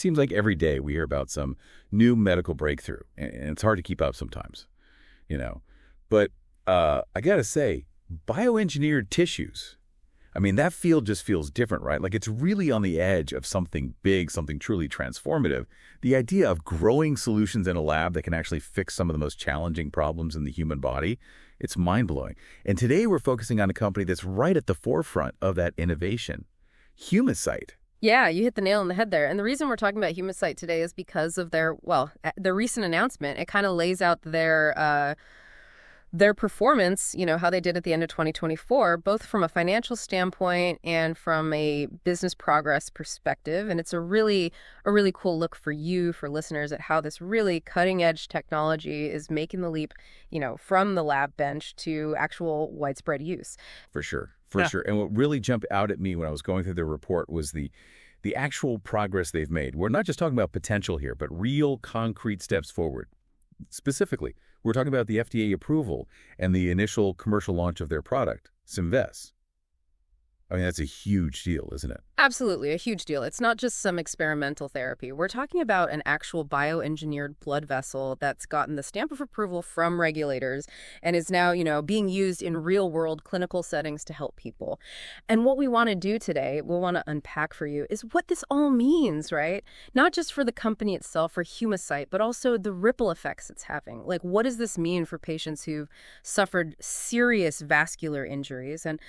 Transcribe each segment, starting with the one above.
seems like every day we hear about some new medical breakthrough, and it's hard to keep up sometimes, you know. But I got to say, bioengineered tissues, I mean, that field just feels different, right? Like it's really on the edge of something big, something truly transformative. The idea of growing solutions in a lab that can actually fix some of the most challenging problems in the human body, it's mind-blowing. And today we're focusing on a company that's right at the forefront of that innovation, Humacyte. Yeah, you hit the nail on the head there. And the reason we're talking about Humacyte today is because of their recent announcement. It kind of lays out their performance, how they did at the end of 2024, both from a financial standpoint and from a business progress perspective. And it's a really cool look for listeners, at how this really cutting edge technology is making the leap, from the lab bench to actual widespread use. For sure. And what really jumped out at me when I was going through the report was the actual progress they've made. We're not just talking about potential here, but real concrete steps forward. Specifically, we're talking about the FDA approval and the initial commercial launch of their product, Symvess. I mean, that's a huge deal, isn't it? Absolutely, a huge deal. It's not just some experimental therapy. We're talking about an actual bioengineered blood vessel that's gotten the stamp of approval from regulators and is now, being used in real-world clinical settings to help people. And what we want to do today, we'll want to unpack for you, is what this all means, right? Not just for the company itself, for Humacyte, but also the ripple effects it's having. Like, what does this mean for patients who've suffered serious vascular injuries? And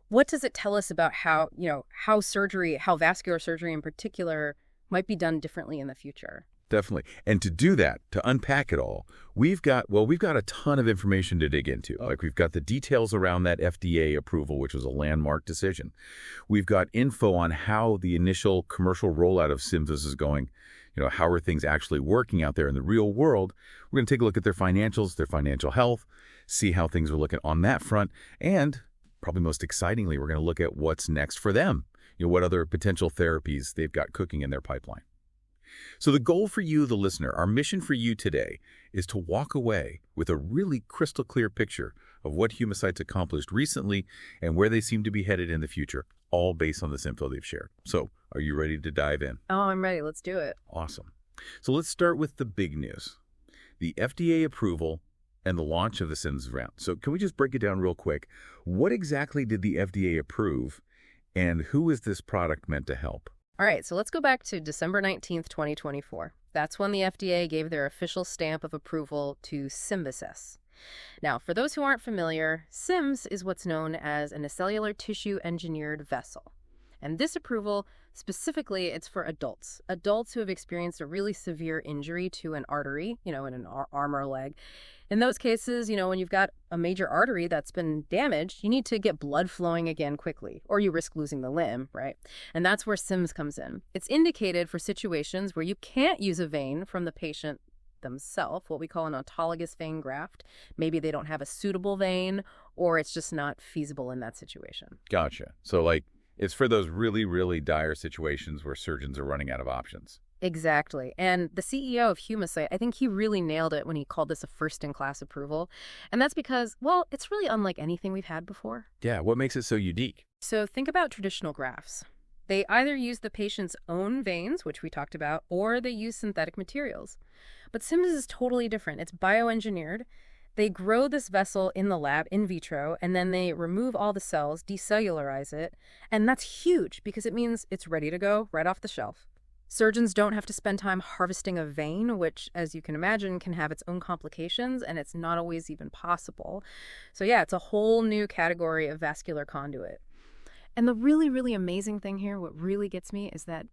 what does it tell us about how vascular surgery in particular might be done differently in the future? Definitely. And to do that, to unpack it all, we've got a ton of information to dig into. Like we've got the details around that FDA approval, which was a landmark decision. We've got info on how the initial commercial rollout of Symvess is going. How are things actually working out there in the real world? We're going to take a look at their financials, their financial health, see how things are looking on that front, and probably most excitingly, we're going to look at what's next for them. What other potential therapies they've got cooking in their pipeline. So the goal for you, the listener, our mission for you today is to walk away with a really crystal clear picture of what Humacyte's accomplished recently and where they seem to be headed in the future, all based on this info they've shared. So are you ready to dive in? Oh, I'm ready. Let's do it. Awesome. So let's start with the big news, the FDA approval and the launch of the Symvess round. So can we just break it down real quick? What exactly did the FDA approve, and who is this product meant to help? All right, so let's go back to December 19th, 2024. That's when the FDA gave their official stamp of approval to Symvess. Now, for those who aren't familiar, SIMS is what's known as an acellular tissue engineered vessel. And this approval, specifically, it's for adults who have experienced a really severe injury to an artery, in an arm or leg. In those cases, when you've got a major artery that's been damaged, you need to get blood flowing again quickly, or you risk losing the limb, right? And that's where SIMS comes in. It's indicated for situations where you can't use a vein from the patient themselves, what we call an autologous vein graft. Maybe they don't have a suitable vein, or it's just not feasible in that situation. Gotcha. So it's for those really, really dire situations where surgeons are running out of options. Exactly. And the CEO of Humacyte, I think he really nailed it when he called this a first-in-class approval. And that's because, it's really unlike anything we've had before. Yeah, what makes it so unique? So think about traditional grafts. They either use the patient's own veins, which we talked about, or they use synthetic materials. But Symvess is totally different. It's bioengineered. They grow this vessel in the lab, in vitro, and then they remove all the cells, decellularize it. And that's huge because it means it's ready to go right off the shelf. Surgeons don't have to spend time harvesting a vein, which, as you can imagine, can have its own complications, and it's not always even possible. So yeah, it's a whole new category of vascular conduit. And the really, really amazing thing here, what really gets me, is that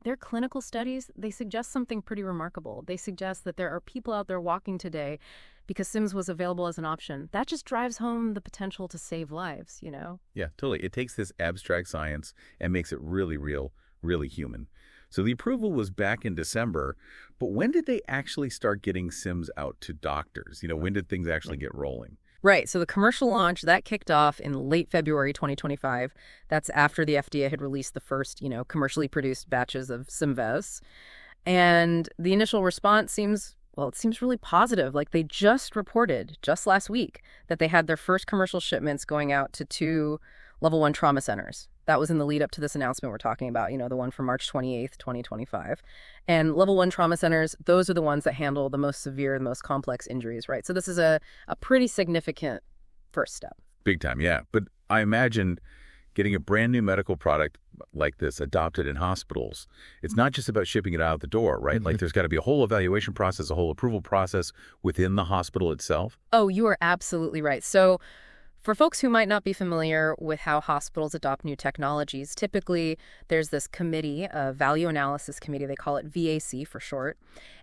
their clinical studies, they suggest something pretty remarkable. They suggest that there are people out there walking today because SIMS was available as an option. That just drives home the potential to save lives, Yeah, totally. It takes this abstract science and makes it really real, really human. So the approval was back in December, but when did they actually start getting SIMS out to doctors? When did things actually get rolling? Right. So the commercial launch, that kicked off in late February 2025. That's after the FDA had released the first, commercially produced batches of Symvess. And the initial response seems really positive. Like they just reported just last week that they had their first commercial shipments going out to two level 1 trauma centers. That was in the lead up to this announcement we're talking about, the one from March 28th, 2025. And level 1 trauma centers, those are the ones that handle the most severe, the most complex injuries, right? So this is a pretty significant first step. Big time, yeah. But I imagine getting a brand new medical product like this adopted in hospitals, it's not just about shipping it out the door, right? Like there's got to be a whole evaluation process, a whole approval process within the hospital itself. Oh, you are absolutely right. So for folks who might not be familiar with how hospitals adopt new technologies, typically there's this committee, a value analysis committee, they call it VAC for short,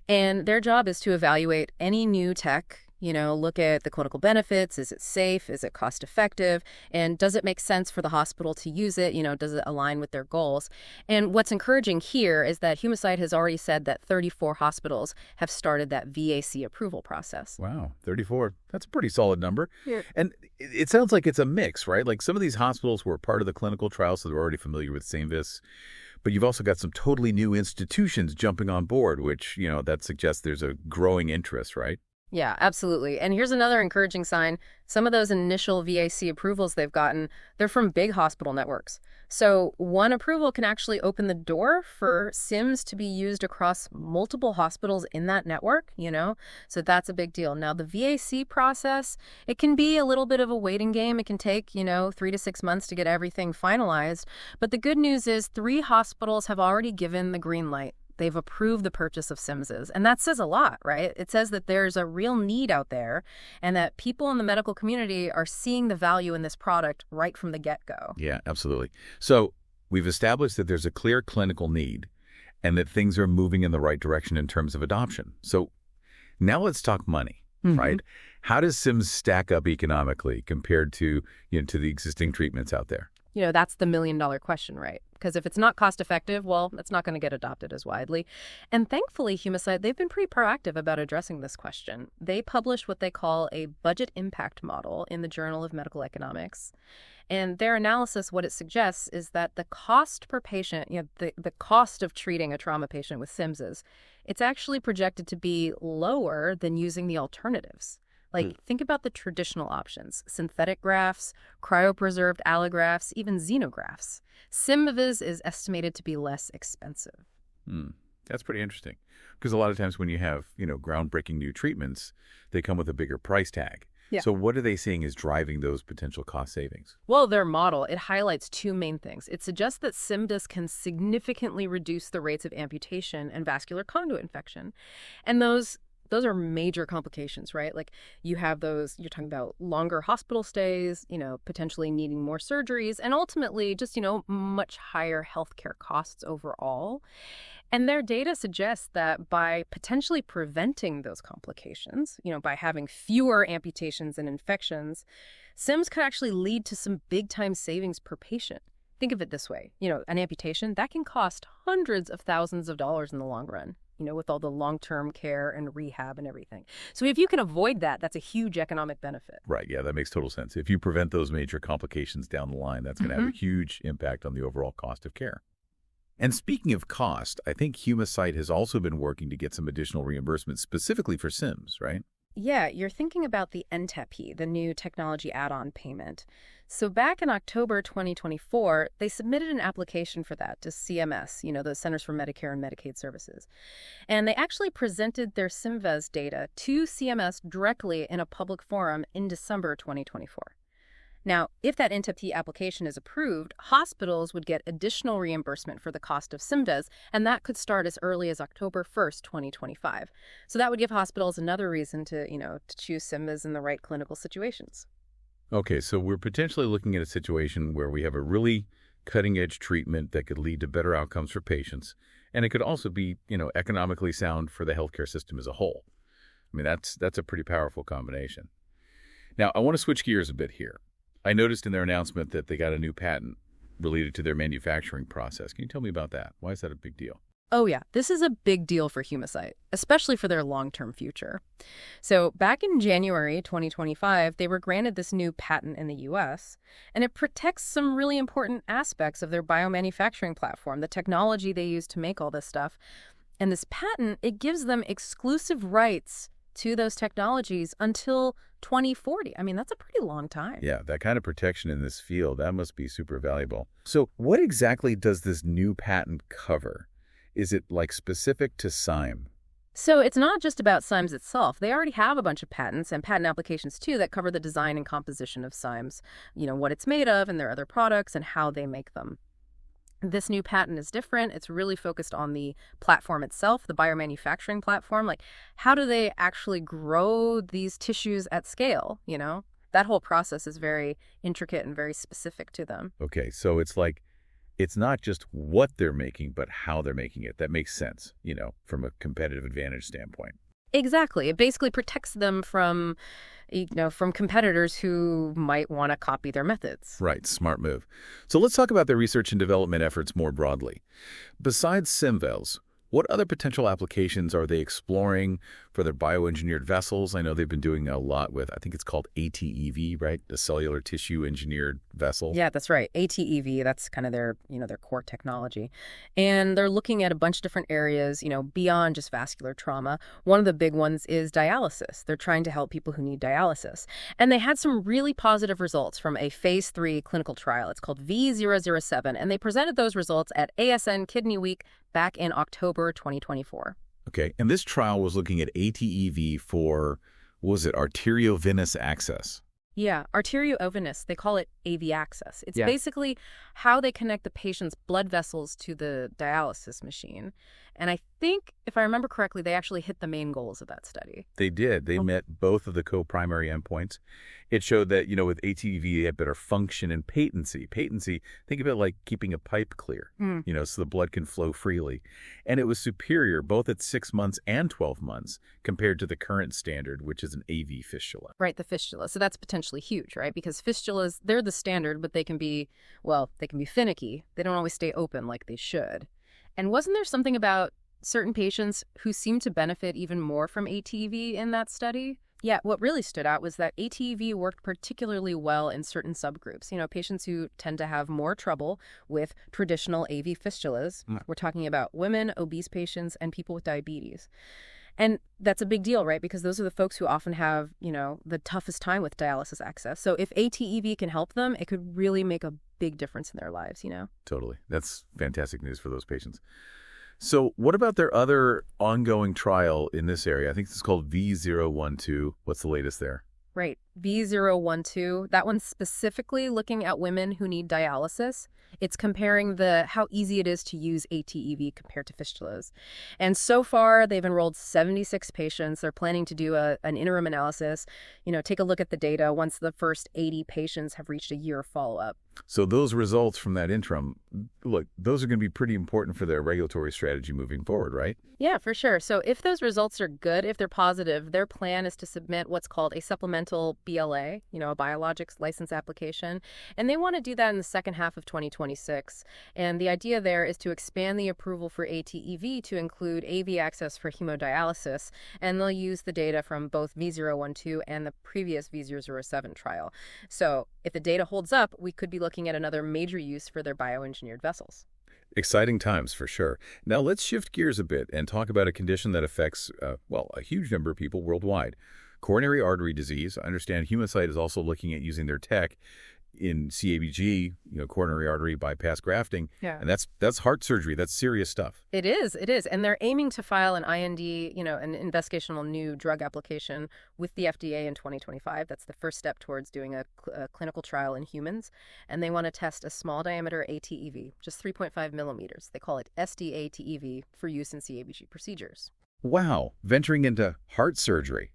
and their job is to evaluate any new tech, look at the clinical benefits. Is it safe? Is it cost effective? And does it make sense for the hospital to use it? Does it align with their goals? And what's encouraging here is that Humacyte has already said that 34 hospitals have started that VAC approval process. Wow, 34. That's a pretty solid number. Yeah. And it sounds like it's a mix, right? Like some of these hospitals were part of the clinical trial, so they're already familiar with SIMVIS. But you've also got some totally new institutions jumping on board, which, that suggests there's a growing interest, right? Yeah, absolutely. And here's another encouraging sign. Some of those initial VAC approvals they've gotten, they're from big hospital networks. So one approval can actually open the door for SIMS to be used across multiple hospitals in that network, So that's a big deal. Now, the VAC process, it can be a little bit of a waiting game. It can take, 3 to 6 months to get everything finalized. But the good news is 3 hospitals have already given the green light. They've approved the purchase of SIMSes. And that says a lot, right? It says that there's a real need out there and that people in the medical community are seeing the value in this product right from the get-go. Yeah, absolutely. So we've established that there's a clear clinical need and that things are moving in the right direction in terms of adoption. So now let's talk money, right? How does SIMS stack up economically compared to, to the existing treatments out there? That's the million-dollar question, right? Because if it's not cost-effective, well, it's not going to get adopted as widely. And thankfully, Humacyte, they've been pretty proactive about addressing this question. They published what they call a budget impact model in the Journal of Medical Economics. And their analysis, what it suggests is that the cost per patient, the cost of treating a trauma patient with SIMSes, it's actually projected to be lower than using the alternatives. Think about the traditional options: synthetic grafts, cryopreserved allografts, even xenografts. SIMVIS is estimated to be less expensive. That's pretty interesting. Because a lot of times when you have, groundbreaking new treatments, they come with a bigger price tag. Yeah. So what are they seeing is driving those potential cost savings? Well, their model, it highlights 2 main things. It suggests that SIMVIS can significantly reduce the rates of amputation and vascular conduit infection. And those are major complications, right? Like you have those, you're talking about longer hospital stays, potentially needing more surgeries, and ultimately just, much higher healthcare costs overall. And their data suggests that by potentially preventing those complications, by having fewer amputations and infections, SIMS could actually lead to some big-time savings per patient. Think of it this way, an amputation, that can cost hundreds of thousands of dollars in the long run. With all the long-term care and rehab and everything. So if you can avoid that, that's a huge economic benefit. Right. Yeah, that makes total sense. If you prevent those major complications down the line, that's going to have a huge impact on the overall cost of care. And speaking of cost, I think Humacyte has also been working to get some additional reimbursement specifically for SIMS, right? Yeah, you're thinking about the NTAP, the new technology add-on payment. So back in October 2024, they submitted an application for that to CMS, the Centers for Medicare and Medicaid Services. And they actually presented their SIMVIS data to CMS directly in a public forum in December 2024. Now, if that NTAP application is approved, hospitals would get additional reimbursement for the cost of SIMVIS, and that could start as early as October 1st, 2025. So that would give hospitals another reason to choose SIMVIS in the right clinical situations. Okay, so we're potentially looking at a situation where we have a really cutting-edge treatment that could lead to better outcomes for patients, and it could also be, economically sound for the healthcare system as a whole. I mean, that's a pretty powerful combination. Now, I want to switch gears a bit here. I noticed in their announcement that they got a new patent related to their manufacturing process. Can you tell me about that? Why is that a big deal? Oh, yeah. This is a big deal for Humacyte, especially for their long-term future. So back in January 2025, they were granted this new patent in the U.S., and it protects some really important aspects of their biomanufacturing platform, the technology they use to make all this stuff. And this patent, it gives them exclusive rights to those technologies until 2040. I mean, that's a pretty long time. Yeah, that kind of protection in this field, that must be super valuable. So what exactly does this new patent cover? Is it like specific to Syme? So it's not just about Symes itself. They already have a bunch of patents and patent applications too that cover the design and composition of Symes, what it's made of and their other products and how they make them. This new patent is different. It's really focused on the platform itself, the biomanufacturing platform. Like, how do they actually grow these tissues at scale, That whole process is very intricate and very specific to them. Okay, so it's like, it's not just what they're making, but how they're making it. That makes sense, from a competitive advantage standpoint. Exactly. It basically protects them from competitors who might want to copy their methods. Right, smart move. So let's talk about their research and development efforts more broadly. Besides Symvels, what other potential applications are they exploring for their bioengineered vessels? I know they've been doing a lot with, I think it's called ATEV, right? The cellular tissue engineered vessel. Yeah, that's right. ATEV, that's kind of their core technology. And they're looking at a bunch of different areas, beyond just vascular trauma. One of the big ones is dialysis. They're trying to help people who need dialysis. And they had some really positive results from a phase 3 clinical trial. It's called V007. And they presented those results at ASN Kidney Week back in October 2024. Okay, and this trial was looking at ATEV for, what was it, arteriovenous access? Yeah, arteriovenous. They call it AV access. It's basically how they connect the patient's blood vessels to the dialysis machine. And I think, if I remember correctly, they actually hit the main goals of that study. They did. They met both of the co-primary endpoints. It showed that, with ATV, they had better function and patency. Patency, think of it like keeping a pipe clear, so the blood can flow freely. And it was superior both at 6 months and 12 months compared to the current standard, which is an AV fistula. Right, the fistula. So that's potentially huge, right? Because fistulas, they're the standard, but they can be finicky. They don't always stay open like they should. And wasn't there something about certain patients who seemed to benefit even more from ATV in that study? Yeah, what really stood out was that ATV worked particularly well in certain subgroups. Patients who tend to have more trouble with traditional AV fistulas. We're talking about women, obese patients, and people with diabetes. And that's a big deal, right? Because those are the folks who often have, the toughest time with dialysis access. So if ATEV can help them, it could really make a big difference in their lives, Totally. That's fantastic news for those patients. So what about their other ongoing trial in this area? I think this is called V012. What's the latest there? Right. V012, that one's specifically looking at women who need dialysis. It's comparing how easy it is to use ATEV compared to fistulas. And so far, they've enrolled 76 patients. They're planning to do an interim analysis, take a look at the data once the first 80 patients have reached a year of follow-up. So those results from that interim, look, those are going to be pretty important for their regulatory strategy moving forward, right? Yeah, for sure. So if those results are good, if they're positive, their plan is to submit what's called a supplemental BLA, a biologics license application. And they want to do that in the second half of 2026. And the idea there is to expand the approval for ATEV to include AV access for hemodialysis. And they'll use the data from both V012 and the previous V007 trial. So if the data holds up, we could be looking at another major use for their bioengineered vessels. Exciting times for sure. Now let's shift gears a bit and talk about a condition that affects, a huge number of people worldwide. Coronary artery disease. I understand Humacyte is also looking at using their tech in CABG, coronary artery bypass grafting. Yeah. And that's heart surgery. That's serious stuff. It is. And they're aiming to file an IND, an investigational new drug application with the FDA in 2025. That's the first step towards doing a clinical trial in humans. And they want to test a small diameter ATEV, just 3.5 millimeters. They call it SDATEV for use in CABG procedures. Wow. Venturing into heart surgery.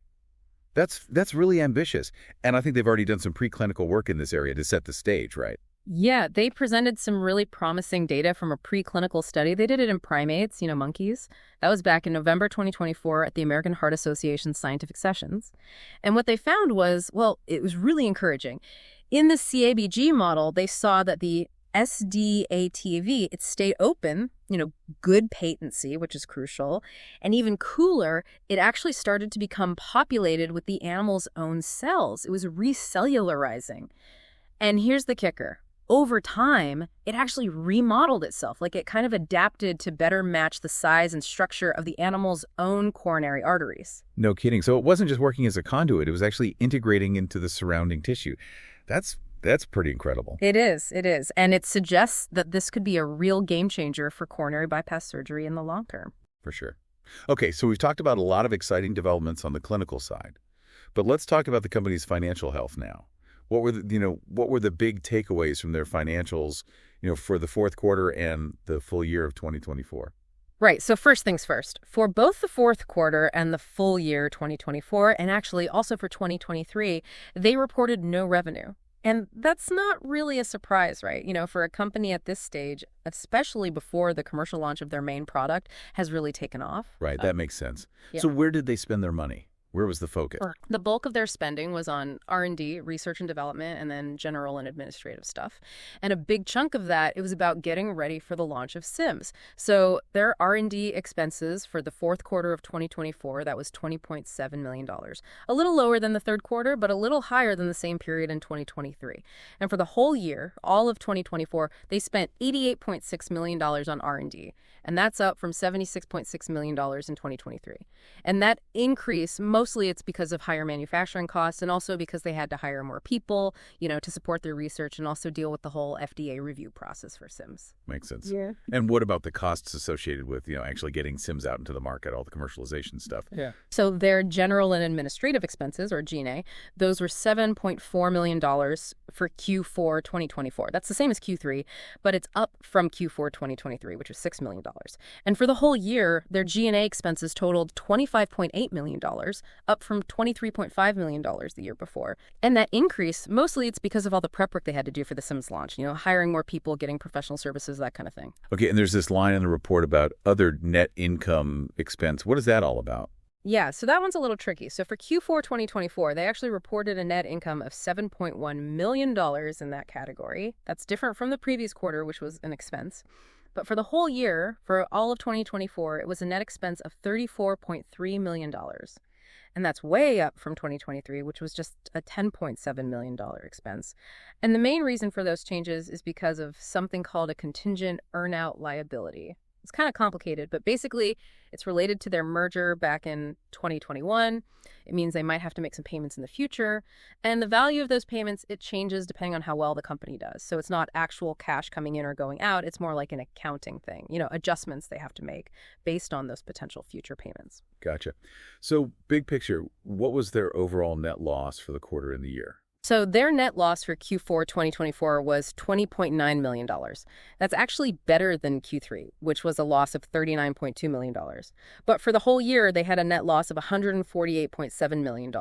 That's really ambitious. And I think they've already done some preclinical work in this area to set the stage, right? Yeah, they presented some really promising data from a preclinical study. They did it in primates, monkeys. That was back in November 2024 at the American Heart Association's scientific sessions. And what they found was, it was really encouraging. In the CABG model, they saw that the SDATV, it stayed open, good patency, which is crucial. And even cooler, it actually started to become populated with the animal's own cells. It was recellularizing. And here's the kicker. over time, it actually remodeled itself. Like it kind of adapted to better match the size and structure of the animal's own coronary arteries. No kidding. So it wasn't just working as a conduit, it was actually integrating into the surrounding tissue. That's pretty incredible. It is. It is. And it suggests that this could be a real game changer for coronary bypass surgery in the long term. For sure. Okay, so we've talked about a lot of exciting developments on the clinical side. But let's talk about the company's financial health now. What were the big takeaways from their financials, for the fourth quarter and the full year of 2024? Right. So first things first, for both the fourth quarter and the full year 2024, and actually also for 2023, they reported no revenue. And that's not really a surprise, right? For a company at this stage, especially before the commercial launch of their main product has really taken off. Right. That makes sense. Yeah. So where did they spend their money? Where was the focus? The bulk of their spending was on R&D, research and development, and then general and administrative stuff. And a big chunk of that, it was about getting ready for the launch of SIMS. So their R&D expenses for the fourth quarter of 2024, that was $20.7 million. A little lower than the third quarter, but a little higher than the same period in 2023. And for the whole year, all of 2024, they spent $88.6 million on R&D. And that's up from $76.6 million in 2023. And that increase, mostly it's because of higher manufacturing costs and also because they had to hire more people, to support their research and also deal with the whole FDA review process for SIMS. Makes sense. Yeah. And what about the costs associated with, actually getting SIMS out into the market, all the commercialization stuff? Yeah. So their general and administrative expenses, or G&A, those were $7.4 million for Q4 2024. That's the same as Q3, but it's up from Q4 2023, which was $6 million. And for the whole year, their G&A expenses totaled $25.8 million, up from $23.5 million the year before. And that increase, mostly it's because of all the prep work they had to do for the SIMS launch, hiring more people, getting professional services, that kind of thing. Okay, and there's this line in the report about other net income expense. What is that all about? Yeah, so that one's a little tricky. So for Q4 2024, they actually reported a net income of $7.1 million in that category. That's different from the previous quarter, which was an expense. But for the whole year, for all of 2024, it was a net expense of $34.3 million. And that's way up from 2023, which was just a $10.7 million expense. And the main reason for those changes is because of something called a contingent earnout liability. It's kind of complicated, but basically it's related to their merger back in 2021. It means they might have to make some payments in the future. And the value of those payments, it changes depending on how well the company does. So it's not actual cash coming in or going out. It's more like an accounting thing, adjustments they have to make based on those potential future payments. Gotcha. So big picture, what was their overall net loss for the quarter and the year? So their net loss for Q4 2024 was $20.9 million. That's actually better than Q3, which was a loss of $39.2 million. But for the whole year, they had a net loss of $148.7 million.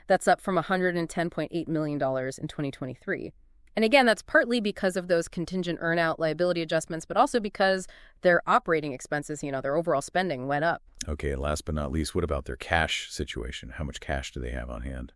That's up from $110.8 million in 2023. And again, that's partly because of those contingent earnout liability adjustments, but also because their operating expenses, their overall spending went up. Okay, and last but not least, what about their cash situation? How much cash do they have on hand?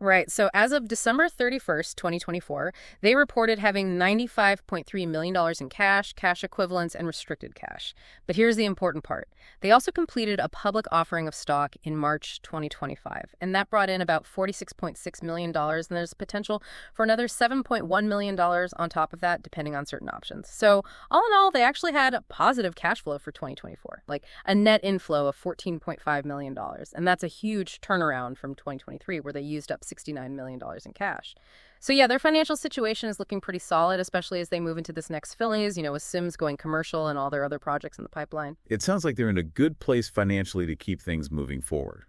Right. So as of December 31st, 2024, they reported having $95.3 million in cash, cash equivalents, and restricted cash. But here's the important part. They also completed a public offering of stock in March 2025, and that brought in about $46.6 million, and there's potential for another $7.1 million on top of that, depending on certain options. So all in all, they actually had a positive cash flow for 2024, like a net inflow of $14.5 million. And that's a huge turnaround from 2023, where they used up $69 million in cash. So yeah, their financial situation is looking pretty solid, especially as they move into this next phase, with SIMS going commercial and all their other projects in the pipeline. It sounds like they're in a good place financially to keep things moving forward.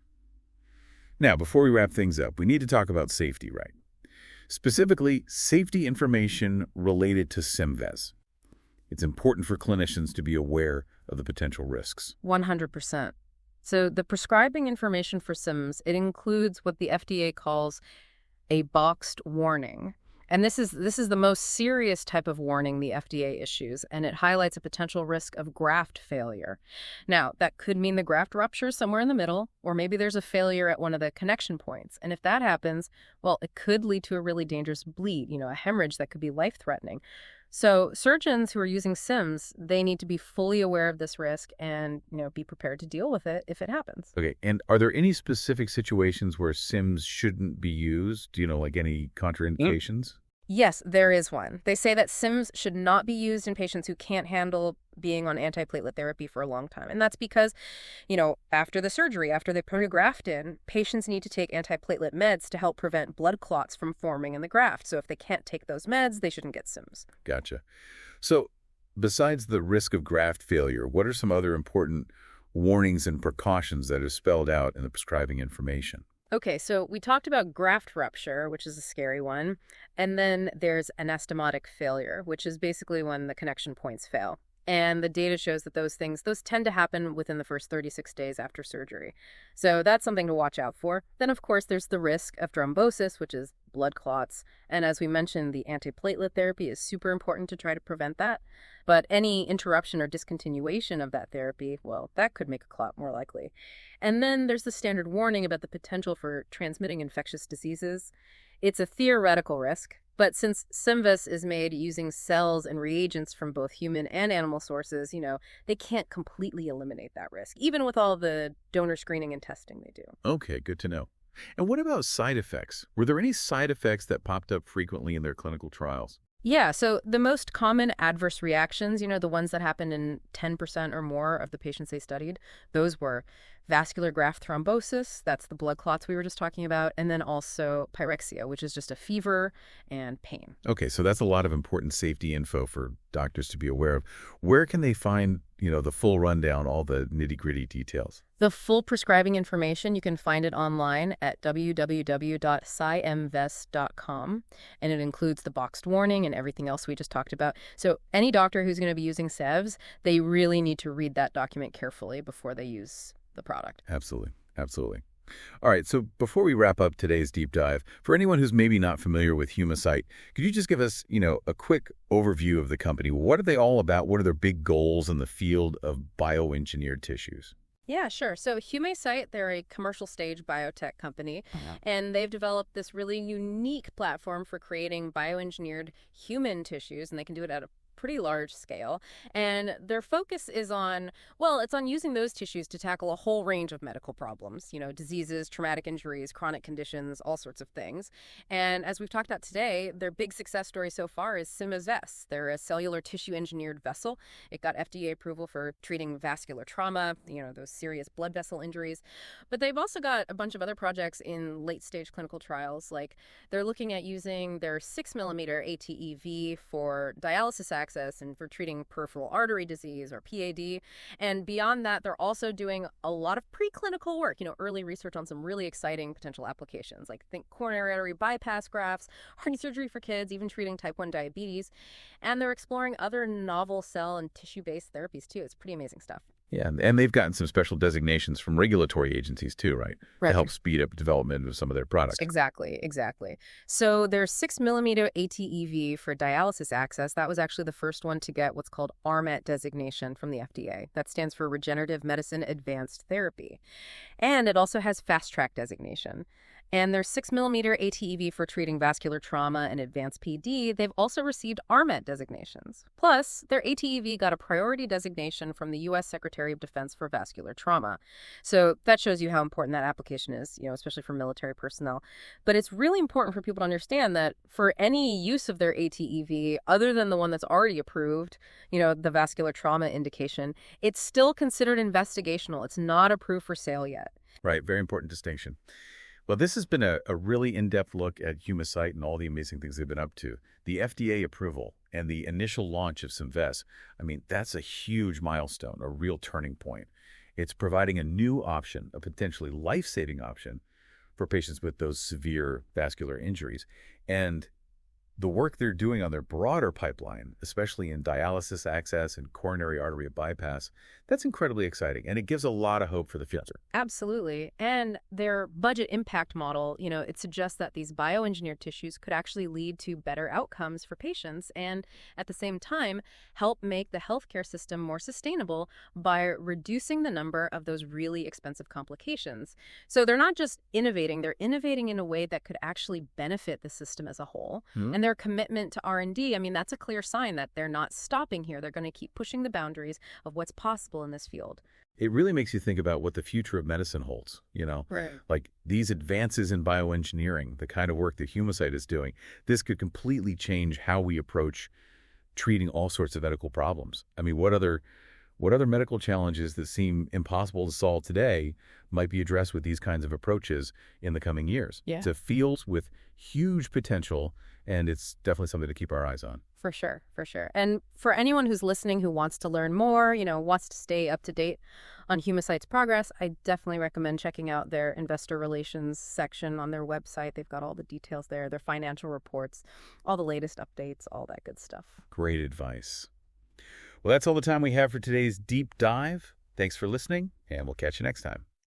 Now, before we wrap things up, we need to talk about safety, right? Specifically, safety information related to SIMVEZ. It's important for clinicians to be aware of the potential risks. 100%. So the prescribing information for SIMS, it includes what the FDA calls a boxed warning. And this is the most serious type of warning the FDA issues, and it highlights a potential risk of graft failure. Now, that could mean the graft ruptures somewhere in the middle, or maybe there's a failure at one of the connection points. And if that happens, well, it could lead to a really dangerous bleed, a hemorrhage that could be life-threatening. So surgeons who are using SIMS, they need to be fully aware of this risk and, be prepared to deal with it if it happens. Okay, and are there any specific situations where SIMS shouldn't be used? Like any contraindications? Yes, there is one. They say that SIMS should not be used in patients who can't handle being on antiplatelet therapy for a long time. And that's because, after the surgery, after they put a graft in, patients need to take antiplatelet meds to help prevent blood clots from forming in the graft. So if they can't take those meds, they shouldn't get SIMS. Gotcha. So besides the risk of graft failure, what are some other important warnings and precautions that are spelled out in the prescribing information? Okay, so we talked about graft rupture, which is a scary one. And then there's anastomotic failure, which is basically when the connection points fail. And the data shows that those tend to happen within the first 36 days after surgery. So that's something to watch out for. Then, of course, there's the risk of thrombosis, which is blood clots. And as we mentioned, the antiplatelet therapy is super important to try to prevent that. But any interruption or discontinuation of that therapy, well, that could make a clot more likely. And then there's the standard warning about the potential for transmitting infectious diseases. It's a theoretical risk, but since Symvess is made using cells and reagents from both human and animal sources, they can't completely eliminate that risk, even with all the donor screening and testing they do. Okay, good to know. And what about side effects? Were there any side effects that popped up frequently in their clinical trials? Yeah, so the most common adverse reactions, the ones that happened in 10% or more of the patients they studied, those were vascular graft thrombosis, that's the blood clots we were just talking about, and then also pyrexia, which is just a fever and pain. Okay, so that's a lot of important safety info for doctors to be aware of. Where can they find, the full rundown, all the nitty-gritty details? The full prescribing information, you can find it online at www.scimvest.com, and it includes the boxed warning and everything else we just talked about. So any doctor who's going to be using SEVs, they really need to read that document carefully before they use the product. Absolutely. Absolutely. All right, so before we wrap up today's deep dive, for anyone who's maybe not familiar with Humacyte, could you just give us, a quick overview of the company? What are they all about? What are their big goals in the field of bioengineered tissues? Yeah, sure. So Humacyte, they're a commercial stage biotech company, and they've developed this really unique platform for creating bioengineered human tissues, and they can do it at a pretty large scale. And their focus is on, it's on using those tissues to tackle a whole range of medical problems, diseases, traumatic injuries, chronic conditions, all sorts of things. And as we've talked about today, their big success story so far is Symvess. They're a cellular tissue engineered vessel. It got FDA approval for treating vascular trauma, those serious blood vessel injuries. But they've also got a bunch of other projects in late stage clinical trials. Like they're looking at using their 6-millimeter ATEV for dialysis access and for treating peripheral artery disease or PAD. And beyond that, they're also doing a lot of preclinical work, early research on some really exciting potential applications, like think coronary artery bypass grafts, heart surgery for kids, even treating type 1 diabetes. And they're exploring other novel cell and tissue-based therapies too. It's pretty amazing stuff. Yeah, and they've gotten some special designations from regulatory agencies too, right? Right. To help speed up development of some of their products. Exactly. So their 6-millimeter ATEV for dialysis access, that was actually the first one to get what's called RMAT designation from the FDA. That stands for Regenerative Medicine Advanced Therapy. And it also has Fast Track designation. And their 6-millimeter ATEV for treating vascular trauma and advanced PD, they've also received RMAT designations. Plus, their ATEV got a priority designation from the U.S. Secretary of Defense for vascular trauma. So that shows you how important that application is, especially for military personnel. But it's really important for people to understand that for any use of their ATEV, other than the one that's already approved, the vascular trauma indication, it's still considered investigational. It's not approved for sale yet. Right, very important distinction. Well, this has been a really in-depth look at Humacyte and all the amazing things they've been up to. The FDA approval and the initial launch of Symvess, that's a huge milestone, a real turning point. It's providing a new option, a potentially life-saving option for patients with those severe vascular injuries. And the work they're doing on their broader pipeline, especially in dialysis access and coronary artery bypass, that's incredibly exciting, and it gives a lot of hope for the future. Absolutely. And their budget impact model, it suggests that these bioengineered tissues could actually lead to better outcomes for patients and at the same time help make the healthcare system more sustainable by reducing the number of those really expensive complications. So they're not just innovating, they're innovating in a way that could actually benefit the system as a whole. And they're their commitment to R&D, I mean, that's a clear sign that they're not stopping here. They're going to keep pushing the boundaries of what's possible in this field. It really makes you think about what the future of medicine holds, you know? Right. Like these advances in bioengineering, the kind of work that Humacyte is doing, this could completely change how we approach treating all sorts of medical problems. I mean, what other medical challenges that seem impossible to solve today might be addressed with these kinds of approaches in the coming years? Yeah. It's a field with huge potential, and it's definitely something to keep our eyes on. For sure, for sure. And for anyone who's listening who wants to learn more, wants to stay up to date on Humacyte's progress, I definitely recommend checking out their investor relations section on their website. They've got all the details there, their financial reports, all the latest updates, all that good stuff. Great advice. Well, that's all the time we have for today's deep dive. Thanks for listening, and we'll catch you next time.